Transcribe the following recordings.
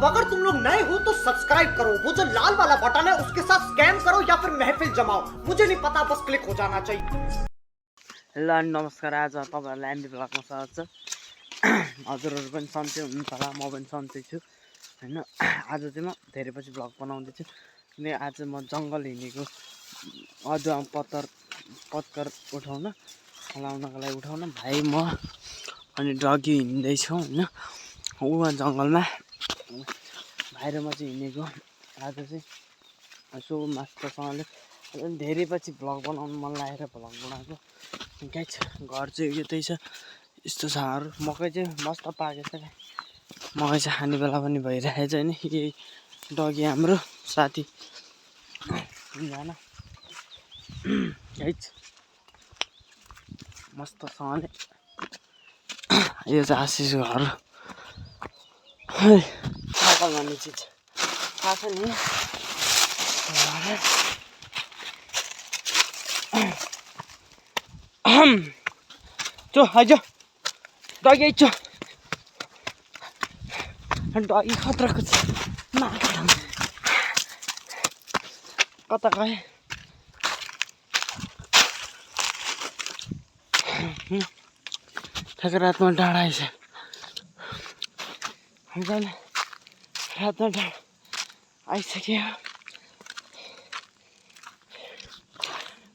अब अगर तुम लोग नए हो तो सब्सक्राइब करो, वो जो लाल वाला बटन है उसके साथ स्कैम करो या फिर महफिल जमाओ, मुझे नहीं पता, बस क्लिक हो जाना चाहिए। हेलो नमस्कार, आज तपाईहरुलाई एमबी ब्लगमा स्वागत छ। हजुरहरु पनि सन्चै हुनुहुन्छ होला, म पनि सन्चै छु हैन। आज चाहिँ म धेरै पछि ब्लग बनाउँदै छु किनकि आज म जंगल हिँडेको अदुवा पत्कर उठाउन लाउनको लागि उठाउन भाइ म अनि डगी हिँड्दै छौं हैन। उहाँ जंगलमा भाइ र म चाहिँ हिँडेको आज चाहिँ यसो मास्टरसँगले धेरै पछि भ्लग बनाउनु मन लागेर भ्लग बनाएको। गाइस घर चाहिँ यतै छ, यस्तो छ हार मकै चाहिँ मस्त पाकेको छ। मकै चाहिँ खाने बेला पनि भइरहेको छ नि। यही डगी हाम्रो साथी जाना गाइस मस्तसँगले यो चाहिँ आशिष घर साइकल भन्ने चिज थाहा छ नि। चो आइज डगी आइज, डगी खतराको छ। कता गए ठ्याक्कै रातमा डाँडा आइस। रातमा डाँडा आइसक्यो।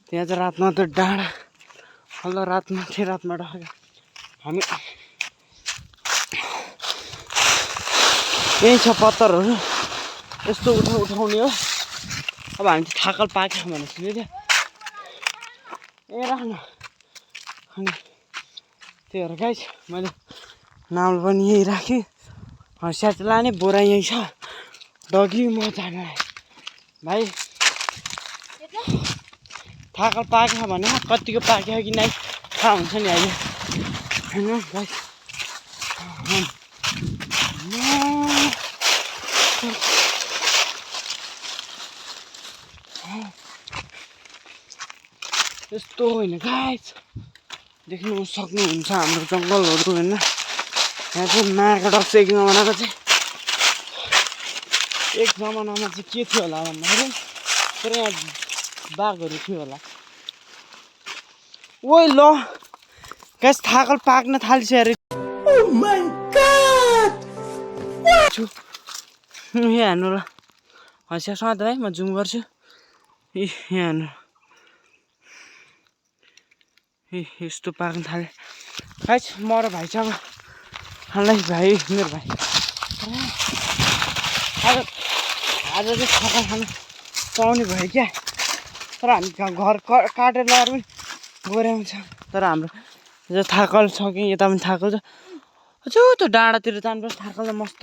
त्यहाँ चाहिँ रातमा त डाँडा हल्ला रातमा डगेको हामी यही छ पत्तरहरू यस्तो उठाउने हो। अब हामी चाहिँ थाकल पाक्यो भने सुन्यो ए राख्नु अनि त्यही भएर गाइस मैले नाम पनि यही राखेँ। स्याट लाने बोरा यही छ। डगी म जानु भाइ थाकल पाक्यो भने कतिको पाक्यो कि नै थाहा हुन्छ नि अहिले हैन गाइस। यस्तो होइन गाइस, देख्नु सक्नुहुन्छ हाम्रो जङ्गलहरू होइन। यहाँ चाहिँ मार्केट एक जमानाको चाहिँ एक जमानामा चाहिँ के थियो होला भन्दाखेरि तर यहाँ बाघहरू थियो होला। ओइ ल गाइस थाकल पाक्न थालिसक्यो अरे। Oh my God! यहाँ हेर्नु ल हँसियासँग भाइ म जुम गर्छु। यहाँ हेर्नु यस्तो पाक्न थाले गाइस। म र भाइसँग हालै भाइ मेरो भाइ आज चाहिँ थाकल खान पाउने भयो क्या। तर हामी घर काटेर लगाएर पनि गोर्याउँछ। तर हाम्रो जो थाकल छ कि यता पनि थाकल छ। अझ त्यो डाँडातिर जानुपर्छ। थाकल त मस्त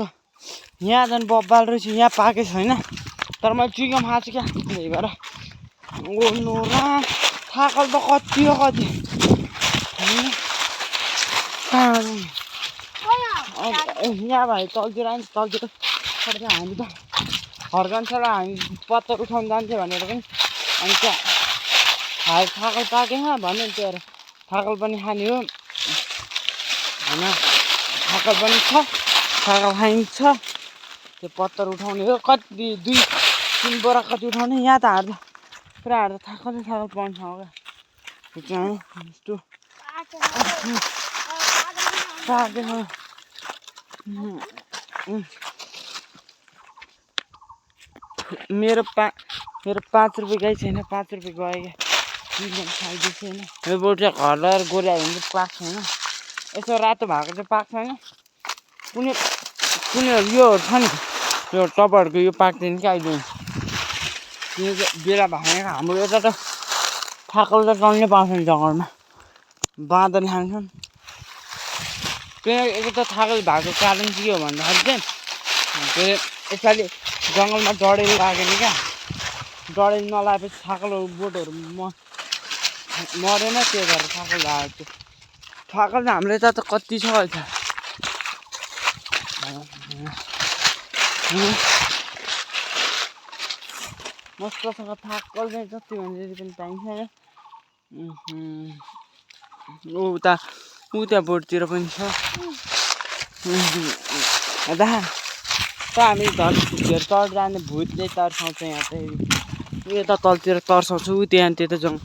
यहाँ झन् बब्बाल रहेछ। यहाँ पाकेको छैन तर मैले चुइकम खाएको छु क्या। त्यही भएर ओ नोरा थाकल त कति हो कति यहाँ भाइ तलतिर आयो तलतिर हामी त फर्कन्छलाई हामी पत्तर उठाउनु जान्थ्यो भनेर पनि अनि त्यहाँ भाइ थाकल पाकेन भन्यो नि। त्यही भएर थाकल पनि खाने हो होइन। थाकल पनि छ, थाकल खाइन्छ। त्यो पत्तर उठाउने हो कति 2-3 बोरा कति उठाउने। यहाँ त हार्दा पुरा हार्दा थाकल पाउँछ क्या। यस्तो मेरो 5 रुपियाँ गई छैन। 5 रुपियाँ गयो क्या खाइदिएको छैन। यो बोट चाहिँ घर लगाएर गोल्या भने चाहिँ पाक्छ होइन। यसो रातो भएको चाहिँ पाक्छ होइन। कुनै योहरू छ नि यो तपाईँहरूको यो पाक्दैन क्या अहिले। यो बेला भएको हाम्रो यता त थाकल त टल्नै पाउँछ नि जङ्गलमा बाँदरले खान्छन्। एक त थाकल भएको कारण चाहिँ के हो भन्दाखेरि चाहिँ यसपालि जङ्गलमा डढेल लागेन क्या। डढेल नलागेपछि थाकलहरू बोटहरू मरेन। त्यही भएर थाकल भएको थियो। थाकल त हाम्रो यता त कति छ अहिले मस्तसँग थाकल चाहिँ जति भने पनि पाइन्छ होइन। उता बोटतिर पनि छ। त हामी घर तल जाने भूतले तर्साउँछ यहाँ त यता तलतिर तर्साउँछु त्यहाँ त्यता जाउँ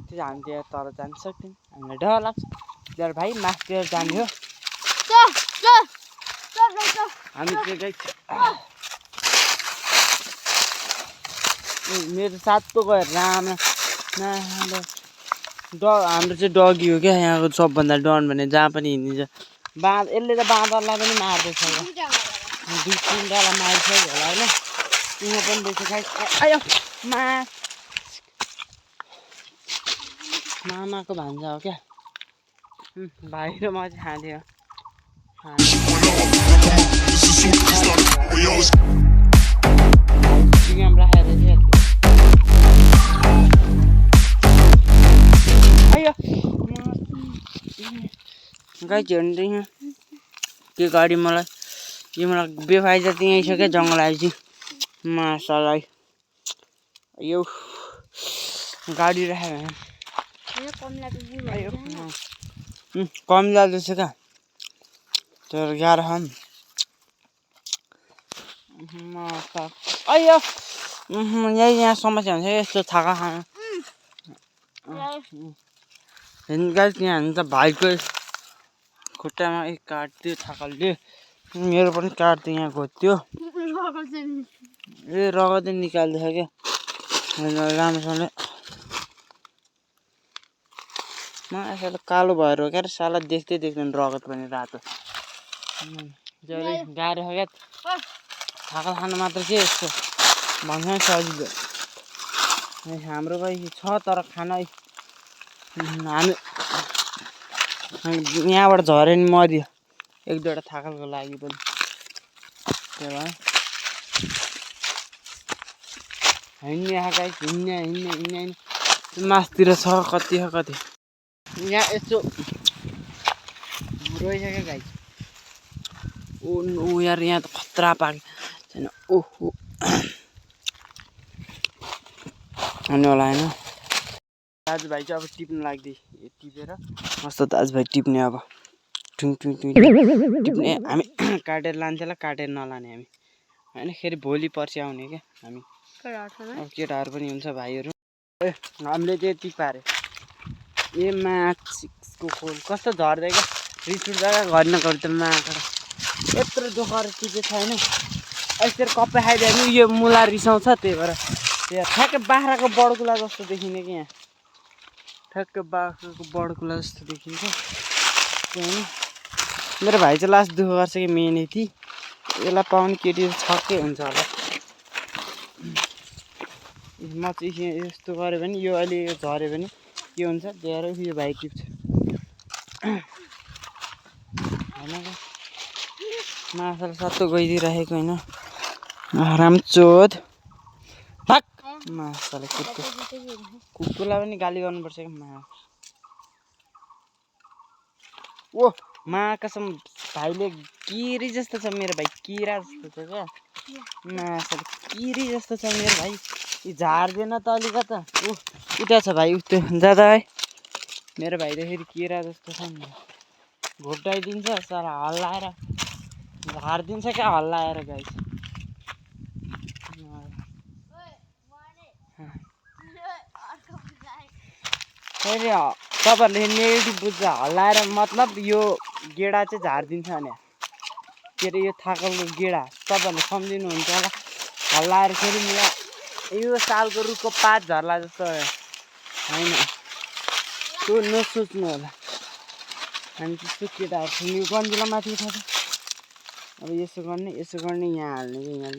त्यो हामी त्यहाँ तल जान सक्दैन हामीलाई डर लाग्छ यार भाइ माथितिर जाने हो हामी चाहिँ गाइस मेरो सातो गयो राम्रो हाम्रो चाहिँ डगी हो क्या यहाँको सबभन्दा डन भने जहाँ पनि हिँडिन्छ यसले त बाँदरलाई पनि मार्दैछ दुई तिनवटालाई मारिसक्यो होला होइन यहाँ पनि रहेछ गाइस आयो मामाको भान्जा हो क्या भाइ र म चाहिँ खाँदियो गाई झन्डै यहाँ त्यो गाडी मलाई बेफाइ जति यहीँ छ क्या जङ्गल आएपछि मासलाई यो गाडी राखेर कमिला जस्तो क्या तर गाह्रो खाम अयो यहाँ समस्या हुन्छ यस्तो थाका खानु गाइस यहाँ हामी त भाइको खुट्टामा एक काट्यो थाकलले मेरो पनि काट्थ्यो यहाँ घोत्यो ए रगतै निकाल्दैछ क्या राम्रोसँगले यसो कालो भएर हो क्या साला देख्दै देख्दैन रगत पनि रातो गाह्रो हो क्या थाकल खानु मात्र के यस्तो भन्छ सजिलो हाम्रो पनि छ तर खाना हामी यहाँबाट झऱ्यो नि मऱ्यो एक दुईवटा थाकलको लागि पनि त्यही भएर हिँड्ने आँखा हिँड्ने मासतिर छ कति छ कति यहाँ यस्तो रोइसक्यो गाई ओ यार यहाँ त खतरा पाएको छैन ओहो अनि होला होइन दाजुभाइ चाहिँ अब टिप्नु लाग्दै टिपेर मस्त दाजुभाइ टिप्ने अब टुङ टिप्ने हामी काटेर लान्थ्यो होला काटेर नलाने हामी होइन फेरि भोलि पर्सि आउने क्या हामी अब केटाहरू पनि हुन्छ भाइहरू ए हामीले चाहिँ टिपारे ए माछिको खोल कस्तो झर्दै क्या रिस उठ्दा घर नगर्नु त माछा यत्रो दुःख टिपेको छैन यसरी कप्पा खाइदियो भने यो मुला रिसाउँछ त्यही भएर ठ्याक्कै बाख्राको बडकुला जस्तो देखिने कि यहाँ ठ्याक्कै बाख्राको बडकुला जस्तो देखिन्छ होइन मेरो भाइ चाहिँ लास्ट दुःख गर्छ कि मेन यति यसलाई पाउने केटी छक्कै हुन्छ होला म चाहिँ यस्तो गऱ्यो भने यो अहिले यो झऱ्यो भने के हुन्छ त्यहाँ यो भाइ टिप्छ होइन माछाले सत्तो गइदिइराखेको होइन रामचोद भाग माछाले कुकुरलाई पनि गाली गर्नुपर्छ कि ओ कसम भाइले किरी जस्तो छ मेरो भाइ किरा जस्तो छ क्या माछाले किरी जस्तो छ मेरो भाइ यी झार्दैन त अलिकता उता छ भाइ उस्तो जाँदा है मेरो भाइ त फेरि किरा जस्तो छ नि घोप्टाइदिन्छ सारा हल्लाएर झारिदिन्छ क्या हल्लाएर गाई फेरि तपाईँहरूले नेगेटिभ बुझ्छ हल्लाएर मतलब यो गेडा चाहिँ झारिदिन्छ भने के अरे यो थाकलको गेडा तपाईँहरूले सम्झिनुहुन्छ होला हल्लाएर फेरि मलाई यो सालको रुखको पात झर्ला जस्तो होइन त्यो नसोच्नु होला हामी त्यस्तो केटाहरू यो गन्जिला माथि उठाउँछ अब यसो गर्ने यहाँ हाल्ने कि यहाँ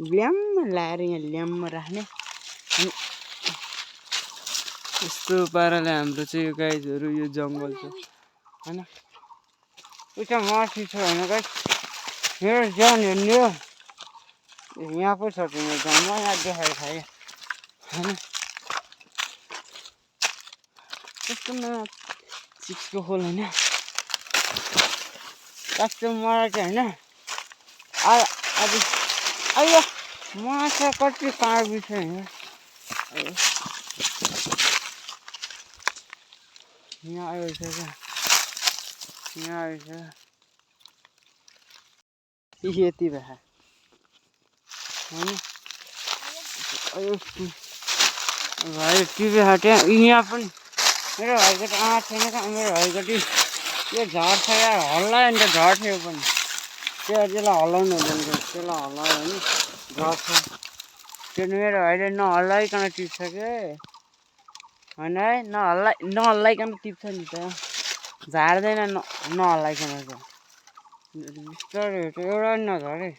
ल्याम्म लाएर यहाँ ल्याम्म राख्ने अनि यस्तो पाराले हाम्रो चाहिँ यो गाईहरू यो जङ्गल छ होइन उता माथि छ होइन गाई मेरो जान हेर्ने हो यहाँ पो छ तिम्रो गाउँ म यहाँ देखाएर खाएँ होइन त्यस्तो चिक्सको खोल होइन कस्तो मलाई चाहिँ होइन अब अयो माछा कति पार्बी छ होइन यहाँ आएछ क्या यहाँ आएछ यति भए होइन भाइ टिभी हट्यो यहाँ पनि मेरो भाइको त आँट छैन कहाँ मेरो भाइको टिभी यो झर्छ क्या हल्लायो नि त झर्थ्यो पनि त्यसलाई हल्लाउनु हुँदैन त्यसलाई हल्लायो भने झर्छ त्यो मेरो भाइले नहल्लाइकन टिप्छ के होइन है नहल्लाइकन टिप्छ नि त झार्दैन नहल्लाइकन त बिस्तारै एउटा नि नझरे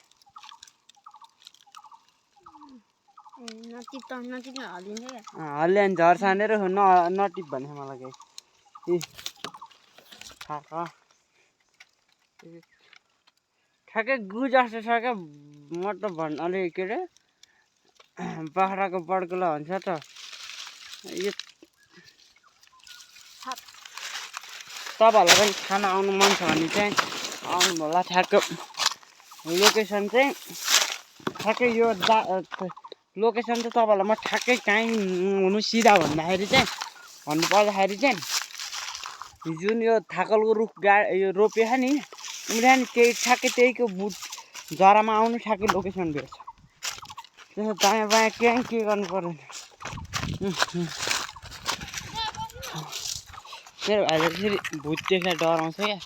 हल्ल्या नि झर्छ भनेर नटिप भने मलाई केही ठ्याक्कै गु जस्तो छ क्या मतलब अलि के अरे बाख्राको बड्कुला हुन्छ त यो तपाईँहरूलाई पनि खाना आउनु मन छ भने चाहिँ आउनु होला ठ्याक्कै लोकेसन चाहिँ ठ्याक्कै यो लोकेसन चाहिँ तपाईँहरूलाई म ठ्याक्कै काहीँ हुनु सिधा भन्दाखेरि चाहिँ भन्नु पर्दाखेरि चाहिँ जुन यो थाकलको रुख यो रोप्यो नि उनीहरू नि त्यही ठ्याक्कै त्यहीको बुट जरामा आउनु ठ्याक्कै लोकेसन भेट्छ त्यसो दायाँ बायाँ के गर्नु पर्दैन मेरो भाइले फेरि भुत देखेर डराउँछ क्या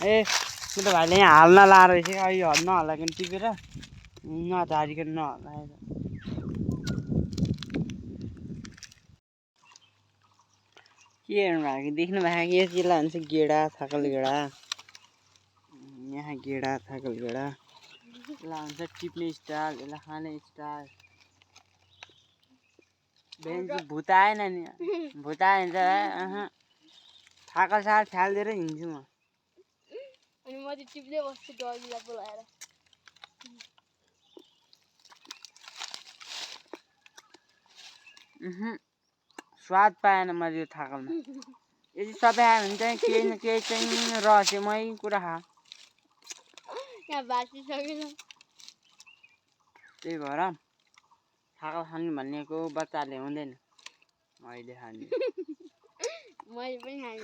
ए मेरो भाइले यहाँ हाल्न लाएर रहेछ क्या यो नहल्लाइकन टिपेर नझारिकन नहल्लाएर के हेर्नु भएको देख्नु भएको यो चिल्ला भन्छ गेडा थाकल गेडा यहाँ गेडा थाकल गेडा यसलाई हुन्छ टिप्ने स्टाइल यसलाई खाने स्टाइल बेन्च भुत आएन नि भुत आयो भने चाहिँ थाकल साल फ्यालिदिएर हिँड्छु म अनि म चाहिँ टिप्दै बस्छु डगीलाई बोलाएर स्वाद पाएन मैले यो थाकलमा यदि सबै आयो भने चाहिँ केही न केही चाहिँ रहस्यमय कुरा खा यहाँ बाँचिसकेन त्यही भएर थाकल खानु भनेको बच्चाहरूले हुँदैन अहिले खाने मैले पनि खाएन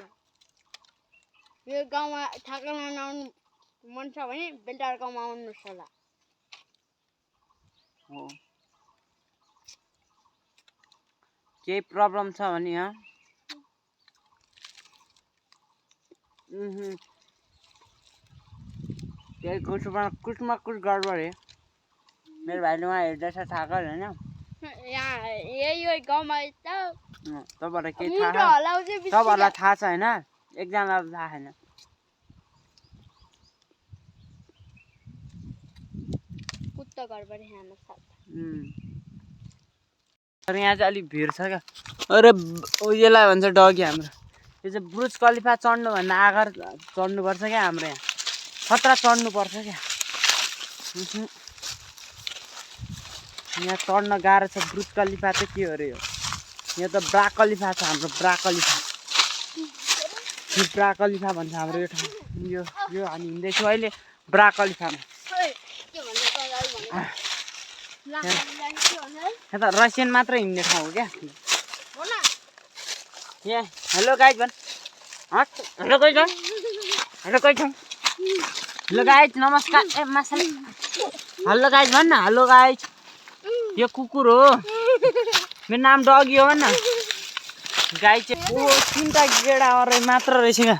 यो गाउँमा थाकलमा नआउनु मन छ भने बेलटार गाउँमा आउनुहोस् होला हो केही प्रब्लम छ भने यहाँ केही कुछमा कुछ गडबड है मेरो भाइले उहाँ हेर्दैछ थाकल होइन यहाँ यही गाउँमा त तपाईँहरूलाई केही थाहा तपाईँहरूलाई थाहा छ होइन एकजनालाई थाहा छैन कुत्ता घरबाट खान सक्छ तर यहाँ चाहिँ अलिक भिड छ क्या अरे उयोलाई भन्छ डगी हाम्रो यो चाहिँ बुर्ज खलिफा चढ्नुभन्दा आगर चढ्नुपर्छ क्या हाम्रो यहाँ खतरा चढ्नुपर्छ क्या यहाँ चढ्न गाह्रो छ बुर्ज खलिफा चाहिँ के हो अरे यो यहाँ त ब्रा खलिफा छ हाम्रो ब्रा खलिफा यो ब्रा खलिफा भन्छ हाम्रो यो ठाउँ यो हामी हिँड्दैछौँ अहिले ब्रा खलिफामा यहाँ त रसियन मात्र हिँड्ने ठाउँ हो क्या यहाँ हेलो गाइज भन् हेलो गाइज भन् हेलो गाइज भन् हेलो गाइज नमस्कार ए मासले हेलो गाइज भन् न हेलो गाइज यो कुकुर हो मेरो नाम डगी हो भन् न गाई चाहिँ ओ 3टा गेडा मात्र रहेछ क्या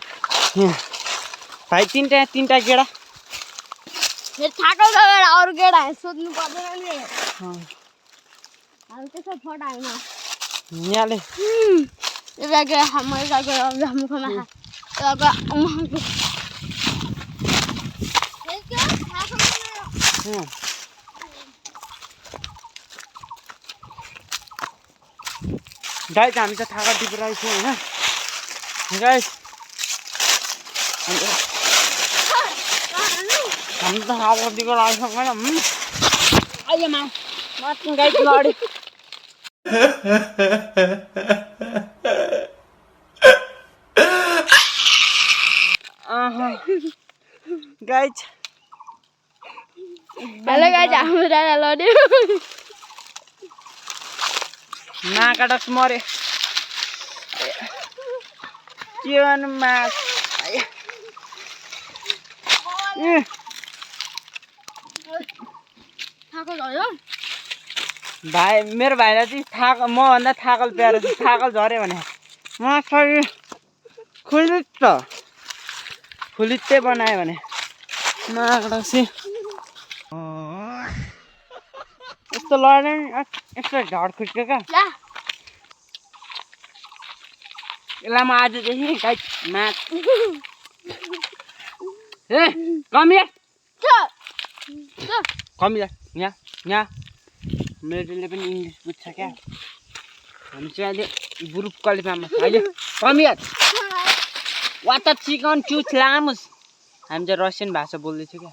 भाइ 3टा गेडा थाकल गएर अरू गेडा सोध्नु पर्दैन नि हामी त्यसो फटाएन यहाँले गाइस हामी त थाका टिपिरहेको छौँ होइन गाइस हामी त थाका टिपेर आइसक्यो होइन अहिले माथि गाइस लडी गाइस हेलो गाइस हाम्रो दादा लड्यो नाकाटक मरे के भन्नु थाको झऱ्यो भाइ मेरो भाइलाई चाहिँ मभन्दा थाकल प्यारो चाहिँ थाकल झऱ्यो भने म खै खुलित्तै बनायो भने माग्दछ यस्तो लड्ने यस्तो ढड खुट्यो क्या ला यसलाई म आजदेखि गाई माग ए कमिया कमिया यहाँ मेरोले पनि इङ्ग्लिस बुझ्छ क्या हामी चाहिँ अहिले ग्रुप क्वालिफायरमा अहिले कमिया वाटर चिकन चुच लामुस हामी चाहिँ रसियन भाषा बोल्दैछौँ क्या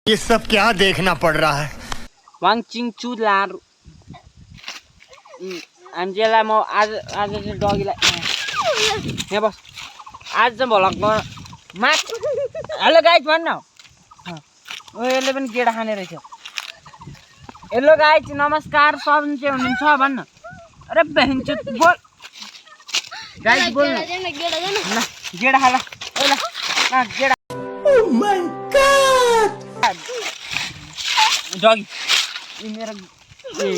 ये सब क्या देखना पड़ रहा है वाङचिङ चु लारु हामी चाहिँ यसलाई म आज चाहिँ डगीलाई यहाँ बस आज चाहिँ भलकमा माग हेलो गाइज भन्न ओ यसले पनि गेडा खाने रहेछ हेलो गाइज नमस्कार सन्चै हुनुहुन्छ भन्न अरे बहन्छ बोल गाइज बोल न गेडा खाला ओला गेडा ओह माय गॉड डगी मेरो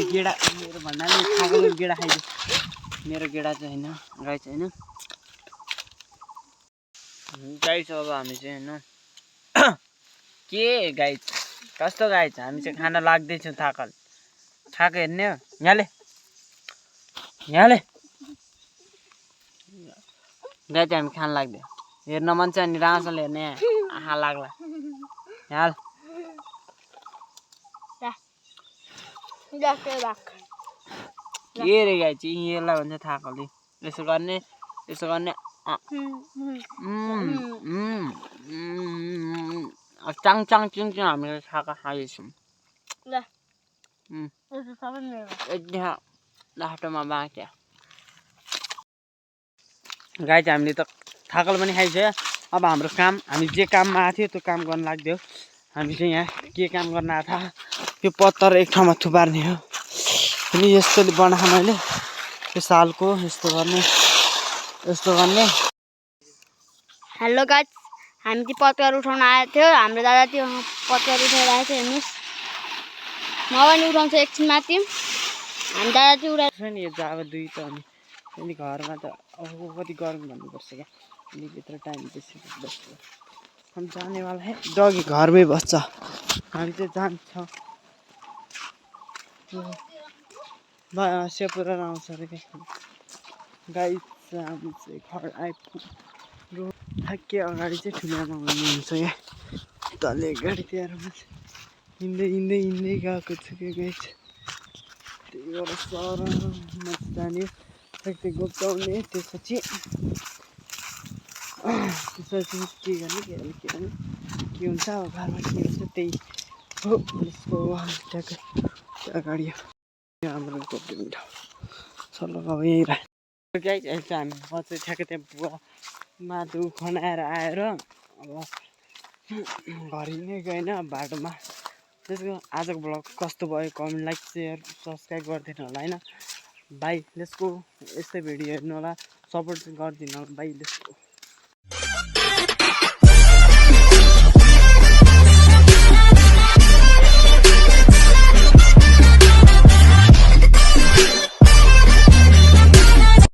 गेडा मेरो भन्नाले थाकल गेडा खाइदियो मेरो गेडा चाहिँ होइन गाई चाहिँ होइन गाई छ अब हामी चाहिँ होइन के गाई कस्तो गाई छ हामी चाहिँ खाना लाग्दैछौँ थाकल खाएको हेर्ने हो यहाँले गाई चाहिँ हामी खान लाग्दैन हेर्न मन छ नि राम्रोसँगले हेर्ने आहा लाग्ला यहाँ के रे गाई चाहिँ यसलाई भन्छ थाकले यसो गर्ने चाङ चिङ हामीले खाएको खाइदिन्छौँ लाटोमा बाँक्या गाई चाहिँ हामीले त थाकल पनि खाइसक्यो अब हाम्रो काम हामी जे काममा आएको थियो त्यो काम गर्न लाग्थ्यो हामी चाहिँ यहाँ के काम गर्न आएको थियो त्यो पत्तर एक ठाउँमा थुपार्ने हो अनि यस्तोले बनाएको मैले त्यो सालको यस्तो गर्ने हेलो गाइस हामी चाहिँ पत्कर उठाउन आएको थियो हाम्रो दादा त्यो पत्कर उठाएर आएको थियो हेर्नुहोस् म पनि उठाउँछु एकछिन माथि हामी दादा चाहिँ उठाएर नि यो जाब दुई त अनि अनि घरमा त अब कति गरौँ भन्नुपर्छ क्या अनि भित्र टाइम बेसी बस्छ हम जानेवाला है डगी घरमै बस्छ हामी चाहिँ जान्छौँ सेपुरा आउँछ अरे क्या गाई हामी चाहिँ घर आइपुग्यो ठ्याक्कै अगाडि चाहिँ ठुलो आमा हुनुहुन्छ क्या तले गाडी तिहार हिँड्दै गएको छु क्या गाई त्यही भएर सहरमा जाने ठ्याक्कै गोप्चाउने त्यसपछि के गर्ने के हुन्छ अब घरमा के हुन्छ त्यही हो यसको ठ्याक्कै अगाडि हाम्रो गोप्ने ठाउँ सल्लाह अब यहीँ राख्छ गाई चाहिँ हामी बच्चा ठ्याक्कै त्यहाँ बुवा माधु खनाएर आएर अब घर नै गएन बाटोमा त्यसको आजको ब्लग कस्तो भयो कमेन्ट लाइक सेयर सब्सक्राइब गरिदिनु होला होइन बाई लेट्स गो यस्तै भिडियो हेर्नु होला सपोर्ट गरिदिनु होला बाई लेट्स गो